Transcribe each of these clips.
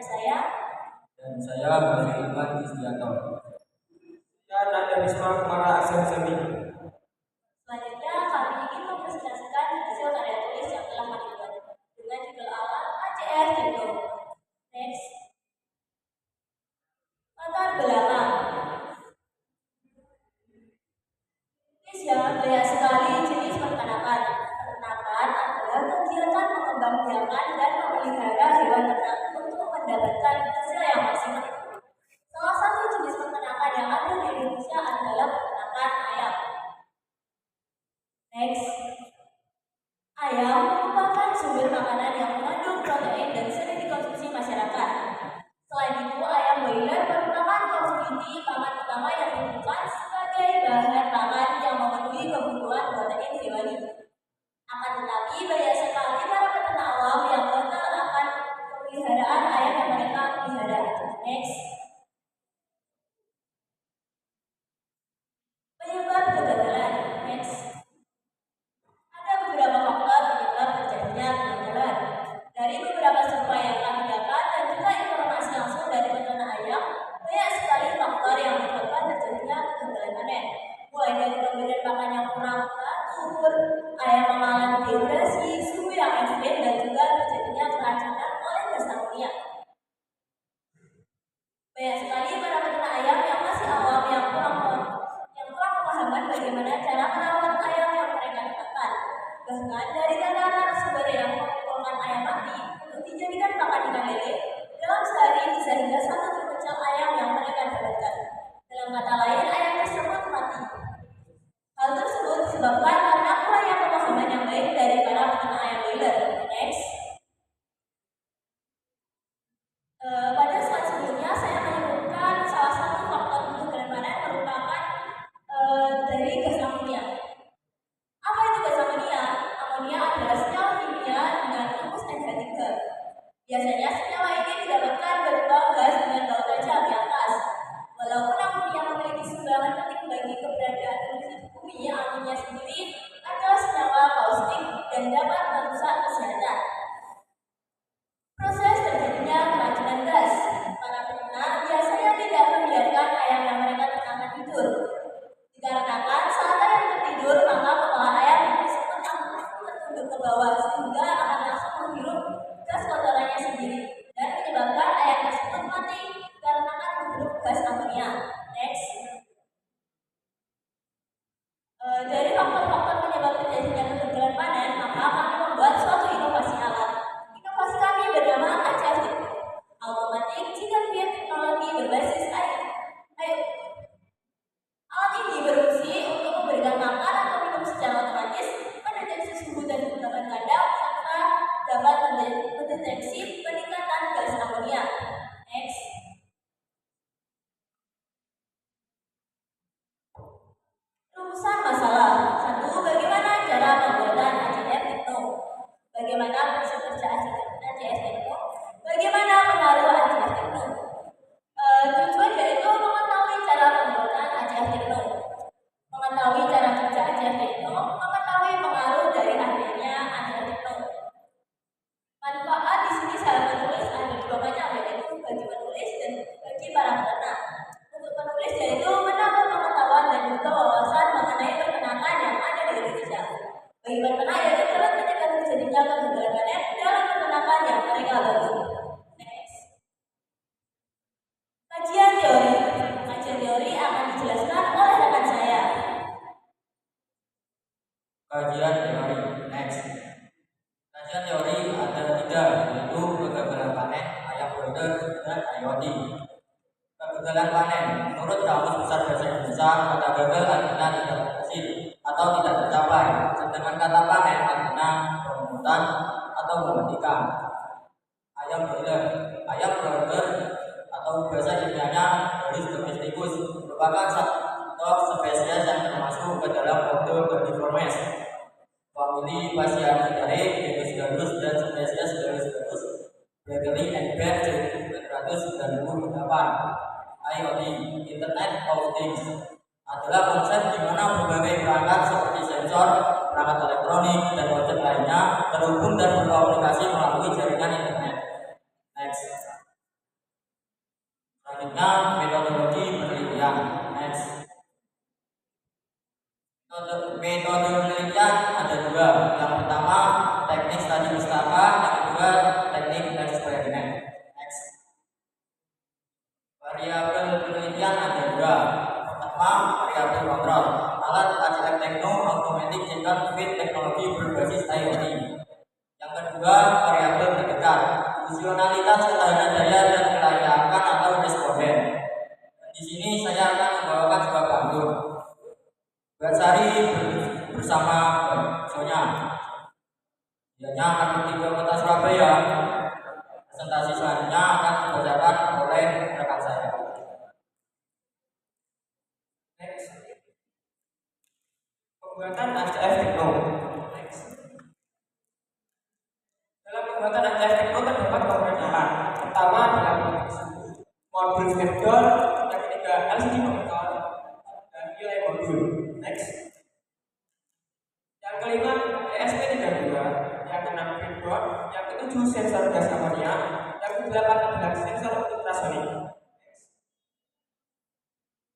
saya. Dan saya Bapak Iman Isdianto. Saya Nanda Wisma Kumara Aksen Semi. Selanjutnya kami ingin mempresentasikan hasil karya tulis yang telah kami buat dengan judul awal ACR Tekno. Next. Latar belakang. Indonesia banyak sekali jenis peternakan. Peternakan adalah kegiatan mengembangbiakan dan memelihara hewan ternak untuk mendapatkan hasil yang maksimal. Salah satu jenis peternakan yang ada di Indonesia adalah peternakan ayam. Next. Ayam merupakan sumber makanan yang mengandung protein dan sering dikonsumsi masyarakat. Selain itu, ayam broiler merupakan komoditi pangan utama yang dibutuhkan sebagai bahan pangan yang memenuhi kebutuhan protein hewani. Akan tetapi, banyak sekali para peternak awam yang gagal akan pemeliharaan ayam yang mereka pelihara. Next. Penyebab kegagalan. Next. Ada beberapa faktor penyebab terjadinya kegagalan. Dari beberapa survei yang kami dapat dan juga informasi langsung dari peternak ayam, banyak sekali faktor yang menyebabkan terjadinya kegagalan panen. Mulai dari pemberian pakan yang kurang teratur, ayam mengalami dehidrasi, suhu yang ekstrim, dan juga terjadinya keracunan oleh gas amonia. Banyak sekali para peternak ayam yang masih awam yang kurang pemahaman bagaimana cara merawat ayam yang mereka dapatkan. Bahkan dari data narasumber yang mengumpulkan ayam mati untuk dijadikan pakan ikan lele, dalam sehari bisa hingga 1 truk kecil ayam yang mereka dapatkan. Dalam kata lain, ayam tersebut mati. Hal tersebut disebabkan karena kurangnya pemahaman yang baik dari para peternak ayam broiler. Next. Pada slide sebelumnya saya menyebutkan salah satu faktor kegagalan panen merupakan dari gas amonia. Apa itu gas amonia? Amonia adalah senyawa kimia dengan rumus N3. Biasanya senyawa ini didapatkan berupa gas dengan bau tajam di atas. Walaupun amonia memiliki sumbangan penting bagi keberadaan bumi, amonia sendiri adalah senyawa kaustik dan dapat merusak kesehatan. Proses terjadinya keracunan gas. Para peternak biasanya tidak membiarkan ayam yang mereka ternakan tidur. Dikarenakan saat ayam tertidur, maka kepala ayam tersebut akan tertunduk ke bawah sehingga akan langsung menghirup gas kotorannya sendiri dan menyebabkan ayam tersebut mati karena akan menghirup gas amonia. Next. Dari faktor-faktor penyebab terjadinya kegagalan panen, maka kami membuat suatu inovasi alat. Inovasi kami bernama ACR Tekno, Automatic Chicken Feed Teknologi berbasis air. Alat ini berfungsi untuk memberikan makan atau minum secara otomatis, mendeteksi suhu dan kelembaban kandang, serta dapat mendeteksi peningkatan gas amonia. Next. Rumusan masalah. 1. Bagaimana cara pembuatan ACR Tekno? Bagaimana proses kerja ACR Tekno? Bagaimana pengaruh ACR Tekno? Tujuan yaitu mengetahui cara pembuatan ACR Tekno, mengetahui cara kerja ACR Tekno, mengetahui pengaruh dari adanya ACR Tekno. Manfaat di sini saya menulis ada 2 macam, yaitu bagi penulis dan bagi para peternak. Untuk penulis yaitu menambah pengetahuan dan juga wawasan mengenai peternakan yang ada di Indonesia. Bagi peternak yaitu dapat mencegah terjadinya kegagalan panen dalam peternakan yang mereka bangun. Next. Kajian teori. Kajian teori akan dijelaskan oleh rekan saya. Kajian teori. Next. Kajian teori ada 3, yaitu kegagalan panen, ayam broiler, dan IoT. Kegagalan panen. Menurut Kamus Besar Bahasa Indonesia, kata gagal artinya tidak berhasil atau tidak tercapai. Sedangkan kata panen artinya pemungutan atau mematikan. Ayam broiler. Ayam broiler atau bahasa ilmiahnya Horus domesticus merupakan satu spesies yang termasuk ke dalam ordo Galliformes, famili Phasianidae, genus Gallus, dan spesies Gallus Gregory and Brand 1998. IoT, Internet of Things, adalah konsep di mana berbagai perangkat seperti sensor, perangkat elektronik, dan objek lainnya terhubung dan berkomunikasi melalui jaringan internet. Next. Selanjutnya metodologi penelitian. Next. Metode penelitian ada dua. Yang pertama teknik studi pustaka, yang kedua teknik eksperimen. Next. Variabel penelitian ada dua. Pertama variabel kontrol, alat ACF Tekno Automatic Chicken Feed teknologi berbasis IoT. Yang kedua variabel pendekat, fungsionalitas ketahanan daya dan kelayakan atau responden. Di sini saya akan membawakan sebuah pantun. Mbak Sari bersama Sonya. Dianya akan pergi ke kota Surabaya. Presentasi selanjutnya akan dibacakan oleh rekan saya. Next. Pembuatan ACF Tekno. Next. Dalam pembuatan ACF Tekno terdapat komponen alat. Pertama adalah modul schedule, yang ketiga LCD monitor, dan nilai modul. Next. Yang kelima ESP32, yang keenam breadboard, yang ketujuh sensor gas amonia, yang kedelapan adalah sensor ultrasonik.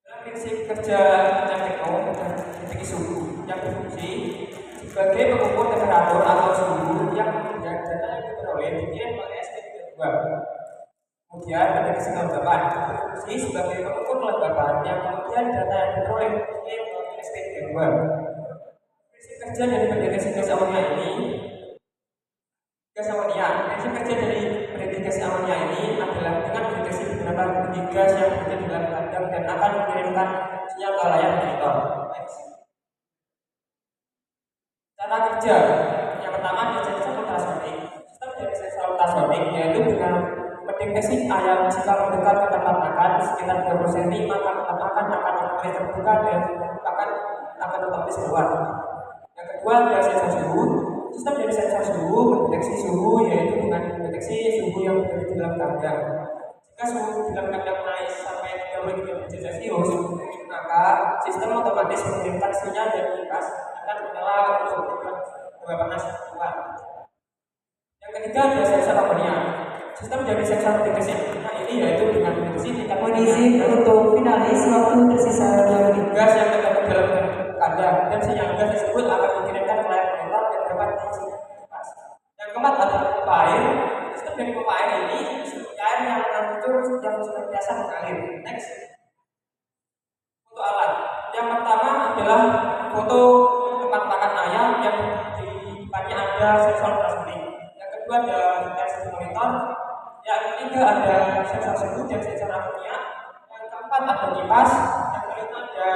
Dalam prinsip kerja ACF Tekno dan deteksi suhu yang berfungsi sebagai pengukur temperatur atau suhu yang kemudian data yang diperoleh dikirim ke ESP32. Kemudian deteksi kelembapan berfungsi sebagai pengukur kelembapan yang kemudian data yang diperoleh dikirim ke ESP32. Prinsip kerja dari pendeteksi gas amonia ini adalah dengan mendeteksi beberapa biji gas yang berada di dalam kandang dan akan mengirimkan sinyal ke layar monitor. Cara kerja yang pertama adalah sensor ultrasonik. Sistem dari sensor ultrasonik yaitu dengan mendeteksi ayam jika mendekat ke tempat makan sekitar 30 cm maka tempat makan akan otomatis terbuka dan akan otomatis keluar. Yang kedua adalah sensor suhu. Sistem dari sensor suhu mendeteksi suhu yaitu dengan mendeteksi suhu yang berada di dalam kandang. Jika suhu di dalam kandang naik sampai 33 derajat Celcius, maka sistem otomatis mengirimkan sinyal dan kipas akan menyala untuk membuat hawa panas keluar. Yang ketiga adalah sensor amonia. Sistem dari sensor deteksi amonia ini yaitu dengan mendeteksi tingkat Kondisi untuk finalis waktu tersisa 2 menit. gas yang terdapat dalam kandang dan sinyal gas tersebut akan dikirimkan ke layar monitor dan dapat diisi kipas. Yang keempat adalah pompa air. Sistem dari pompa air ini seperti air yang mengatur yang senantiasa mengalir. Next. Foto alat. Yang pertama adalah foto tempat makan ayam yang di depannya ada sensor ultrasonik. Yang kedua ada LCD monitor. Yang ketiga ada sensor suhu dan sensor amonia. Yang keempat ada kipas. Yang kelima ada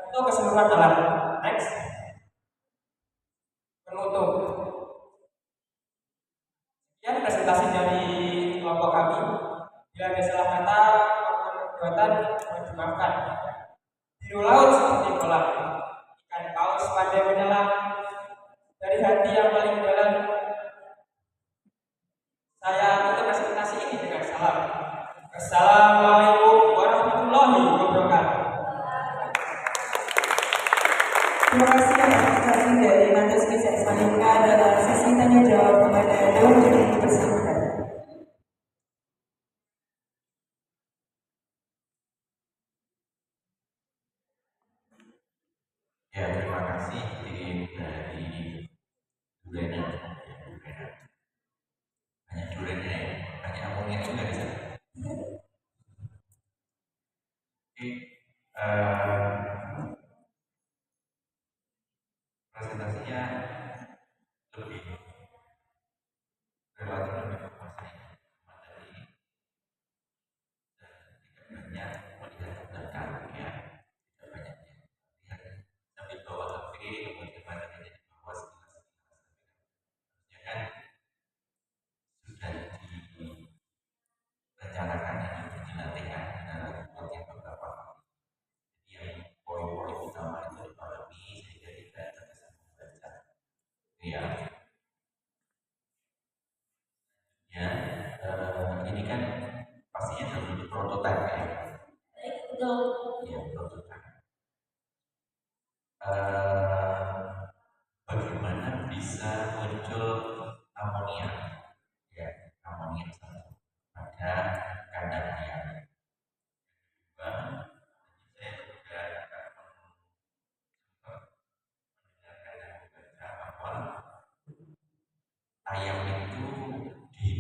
foto keseluruhan alat. Next. Penutup. Sekian presentasi dari kelompok kami. Bila ada salah kata maupun perbuatan mohon dimaafkan. Biru laut seperti kolam, ikan paus pandai menyelam, dari hati yang paling dalam. Saya tutup presentasi ini dengan salam. Assalamualaikum warahmatullahi wabarakatuh. Terima kasih atas presentasi dari Nates Kisah. Selanjutnya adalah sesi tanya jawab kepada Dewan Juri dipersilakan. Ya, terima kasih dari Durena. Banyak Durena ya, banyak amonia juga di sana. Oke, presentasinya lebih relatif lebih menguasai materi dan tidak banyak melihat ke belakang ya, tidak banyak lihat sambil bawa HP kemudian materinya di bawah sekilas ya kan sudah direncanakan dan sudah dilatihkan dengan latihan beberapa kali. Jadi yang poin-poin utama itu dipahami sehingga tidak terkesan membaca. Ya. Ya, ini kan pastinya dalam bentuk prototipe ya. Baik, betul. Ya, prototipe. Bagaimana bisa muncul amonia, ya amonia pada kandang ayam.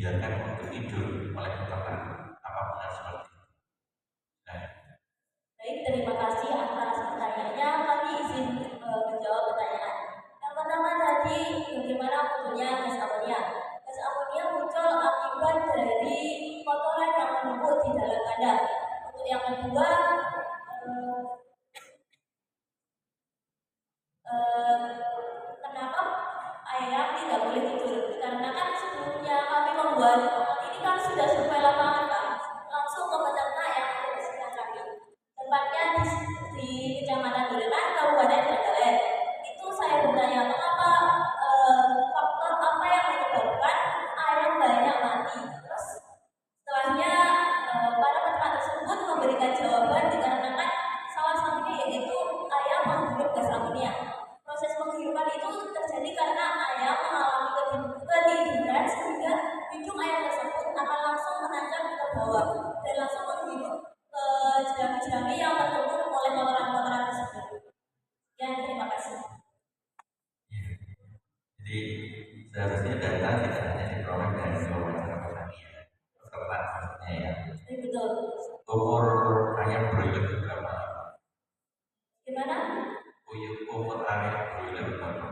dibiarkan untuk tidur oleh peternak. Apa benar seperti itu? Nah, Baik, terima kasih atas pertanyaannya. Kami izin menjawab pertanyaan. Yang pertama tadi, bagaimana munculnya gas amonia? Gas amonia muncul akibat dari kotoran yang menumpuk di dalam kandang. Untuk yang kedua, kenapa ayam tidak boleh tidur? Karena kan sebelumnya kami membuat ini kan sudah survei lapangan, Pak, langsung ke peternak yang ada di sekitar kami. Tempatnya di Kecamatan Durenan, Kabupaten Trenggalek. Itu saya bertanya, mengapa faktor apa yang menyebabkan ayam banyak mati? Terus setelahnya para peternak tersebut memberikan jawaban dikarenakan salah satunya yaitu ayam menghirup gas amonia. Proses penghirupan itu terjadi karena ayam mengalami kedinginan sehingga hidung ayam tersebut akan langsung menancap ke bawah dan langsung menghirup jerami-jerami yang tertutup oleh kotoran-kotoran tersebut. Ya, terima kasih. ya. Jadi seharusnya data tidak hanya diperoleh dari wawancara petani ya, peternak maksudnya ya. Betul. Umur ayam broiler itu berapa? Gimana? Umur ayam broiler berapa?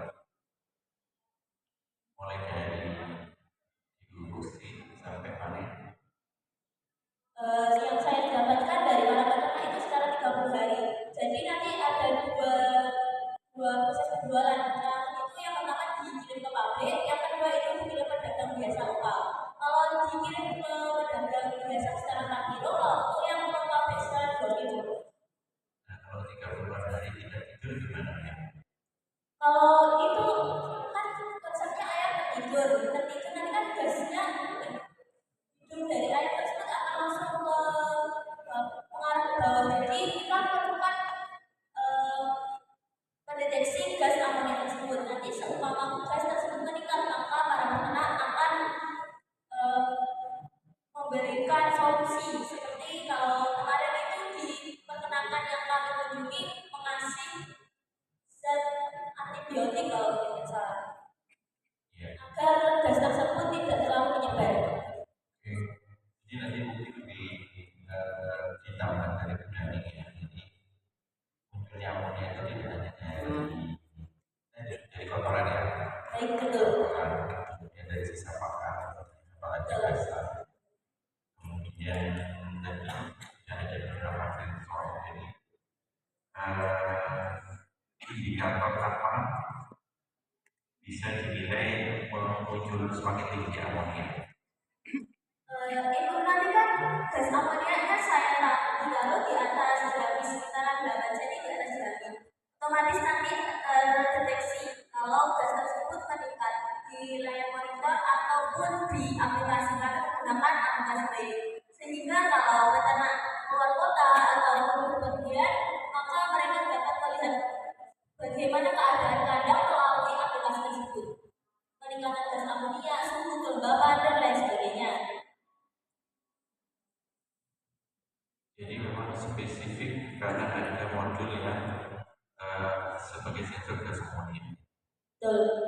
Mulai dari diproduksi sampai panen. Yang saya dapatkan dari para peternak itu sekitar 30 hari. Jadi nanti ada dua proses penjualan. Itu yang pertama dikirim ke pabrik, yang kedua itu dikirim ke pedagang biasa lokal. Kalau dikirim ke pedagang biasa secara 4 kilo, kalau untuk yang ke pabrik secara 2 kilo. Nah, kalau 30 hari tidak tidur gimana ya? Kalau itu kan konsepnya ayam tertidur nanti kan gasnya hidung dari ayam tersebut akan langsung ke mengarah ke bawah. Jadi kita perlukan mendeteksi gas amonia tersebut. Nanti seumpama gas tersebut meningkat, maka para peternak akan memberikan solusi seperti kalau kemarin itu di peternakan yang kami kunjungi mengasih zat antibiotik kalau tidak salah, Ya. agar gas tersebut tidak terlalu menyebar. Oke. Jadi nanti mungkin ditambah dari pendamping ya. Jadi munculnya amonia itu tidak hanya dari kotoran ya, Baik, betul. kotoran, kemudian dari sisa pakan, apalagi basah. Kemudian tadi sudah ada beberapa sensor. Jadi indikator apa bisa dinilai muncul semakin tinggi amonia. Itu nanti kan gas amoniaknya saya ditaruh di atas jerami sekitaran 8 cm di atas jerami. Otomatis nanti terdeteksi kalau gas tersebut meningkat di layar monitor ataupun diaplikasikan menggunakan aplikasi lain. Sehingga kalau peternak keluar kota ataupun berpergian, maka mereka dapat melihat bagaimana keadaan kandang melalui aplikasi tersebut. Peningkatan gas amonia, suhu kelembapan, dan lain sebagainya. Jadi memang spesifik karena ada modul yang sebagai sensor gas amonia. Betul.